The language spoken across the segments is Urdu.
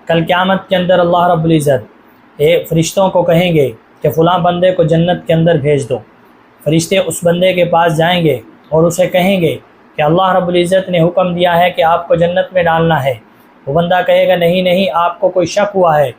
کل قیامت کے اندر اللہ رب العزت فرشتوں کو کہیں گے کہ فلاں بندے کو جنت کے اندر بھیج دو۔ فرشتے اس بندے کے پاس جائیں گے اور اسے کہیں گے کہ اللہ رب العزت نے حکم دیا ہے کہ آپ کو جنت میں ڈالنا ہے۔ وہ بندہ کہے گا نہیں نہیں، آپ کو کوئی شک ہوا ہے،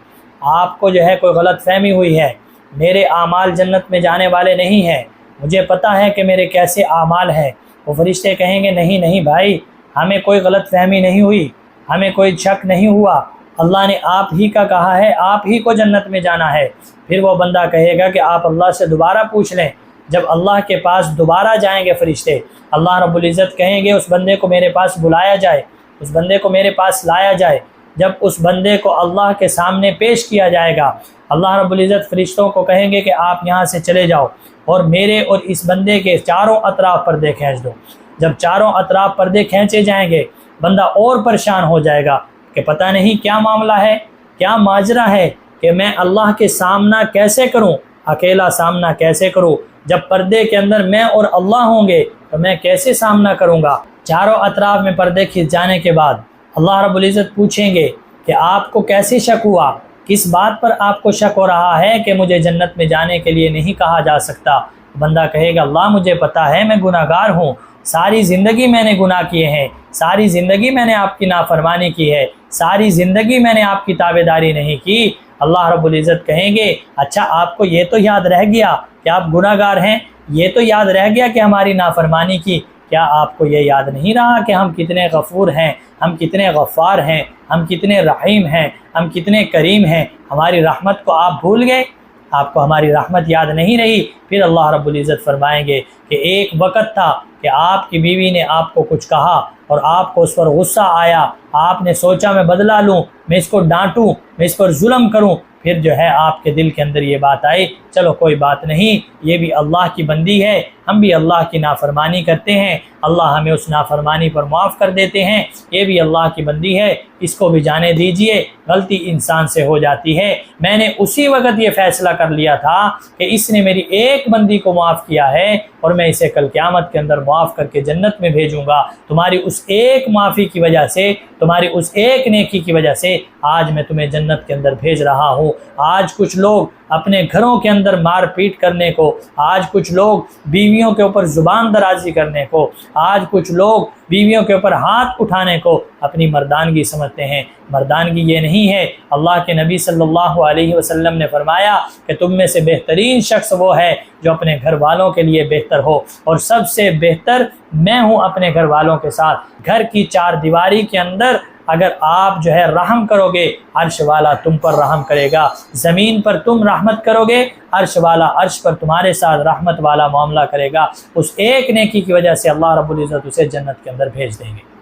آپ کو جو ہے کوئی غلط فہمی ہوئی ہے، میرے اعمال جنت میں جانے والے نہیں ہیں، مجھے پتہ ہے کہ میرے کیسے اعمال ہیں۔ وہ فرشتے کہیں گے نہیں نہیں بھائی، ہمیں کوئی غلط فہمی نہیں ہوئی، ہمیں کوئی شک نہیں ہوا، اللہ نے آپ ہی کا کہا ہے، آپ ہی کو جنت میں جانا ہے۔ پھر وہ بندہ کہے گا کہ آپ اللہ سے دوبارہ پوچھ لیں۔ جب اللہ کے پاس دوبارہ جائیں گے فرشتے، اللہ رب العزت کہیں گے اس بندے کو میرے پاس بلایا جائے، اس بندے کو میرے پاس لایا جائے۔ جب اس بندے کو اللہ کے سامنے پیش کیا جائے گا، اللہ رب العزت فرشتوں کو کہیں گے کہ آپ یہاں سے چلے جاؤ اور میرے اور اس بندے کے چاروں اطراف پردے کھینچ دو۔ جب چاروں اطراف پردے کھینچے جائیں گے، بندہ اور پریشان ہو جائے گا کہ پتہ نہیں کیا معاملہ ہے، کیا ماجرا ہے، کہ میں اللہ کے سامنا کیسے کروں، اکیلا سامنا کیسے کروں، جب پردے کے اندر میں اور اللہ ہوں گے تو میں کیسے سامنا کروں گا۔ چاروں اطراف میں پردے کھنچ جانے کے بعد اللہ رب العزت پوچھیں گے کہ آپ کو کیسے شک ہوا، کس بات پر آپ کو شک ہو رہا ہے کہ مجھے جنت میں جانے کے لیے نہیں کہا جا سکتا۔ بندہ کہے گا اللہ مجھے پتہ ہے میں گناہ گار ہوں، ساری زندگی میں نے گناہ کیے ہیں، ساری زندگی میں نے آپ کی نافرمانی کی ہے، ساری زندگی میں نے آپ کی تابعداری نہیں کی۔ اللہ رب العزت کہیں گے اچھا آپ کو یہ تو یاد رہ گیا کہ آپ گناہ گار ہیں، یہ تو یاد رہ گیا کہ ہماری نافرمانی کی، کیا آپ کو یہ یاد نہیں رہا کہ ہم کتنے غفور ہیں، ہم کتنے غفار ہیں، ہم کتنے رحیم ہیں، ہم کتنے کریم ہیں، ہماری رحمت کو آپ بھول گئے، آپ کو ہماری رحمت یاد نہیں رہی۔ پھر اللہ رب العزت فرمائیں گے کہ ایک وقت تھا کہ آپ کی بیوی نے آپ کو کچھ کہا اور آپ کو اس پر غصہ آیا، آپ نے سوچا میں بدلہ لوں، میں اس کو ڈانٹوں، میں اس پر ظلم کروں، پھر جو ہے آپ کے دل کے اندر یہ بات آئی چلو کوئی بات نہیں، یہ بھی اللہ کی بندی ہے، ہم بھی اللہ کی نافرمانی کرتے ہیں، اللہ ہمیں اس نافرمانی پر معاف کر دیتے ہیں، یہ بھی اللہ کی بندی ہے، اس کو بھی جانے دیجئے، غلطی انسان سے ہو جاتی ہے، میں نے اسی وقت یہ فیصلہ کر لیا تھا کہ اس نے میری ایک بندی کو معاف کیا ہے اور میں اسے کل قیامت کے اندر معاف کر کے جنت میں بھیجوں گا، تمہاری اس ایک معافی کی وجہ سے، تمہاری اس ایک نیکی کی وجہ سے آج میں تمہیں جنت کے اندر بھیج رہا ہوں۔ آج کچھ لوگ اپنے گھروں کے اندر مار پیٹ کرنے کو، آج کچھ لوگ بیویوں کے اوپر زبان درازی کرنے کو، آج کچھ لوگ بیویوں کے اوپر ہاتھ اٹھانے کو اپنی مردانگی سمجھتے ہیں۔ مردانگی یہ نہیں ہے۔ اللہ کے نبی صلی اللہ علیہ وسلم نے فرمایا کہ تم میں سے بہترین شخص وہ ہے جو اپنے گھر والوں کے لیے بہتر ہو، اور سب سے بہتر میں ہوں اپنے گھر والوں کے ساتھ۔ گھر کی چار دیواری کے اندر اگر آپ جو ہے رحم کرو گے، عرش والا تم پر رحم کرے گا، زمین پر تم رحمت کرو گے، عرش والا عرش پر تمہارے ساتھ رحمت والا معاملہ کرے گا۔ اس ایک نیکی کی وجہ سے اللہ رب العزت اسے جنت کے اندر بھیج دیں گے۔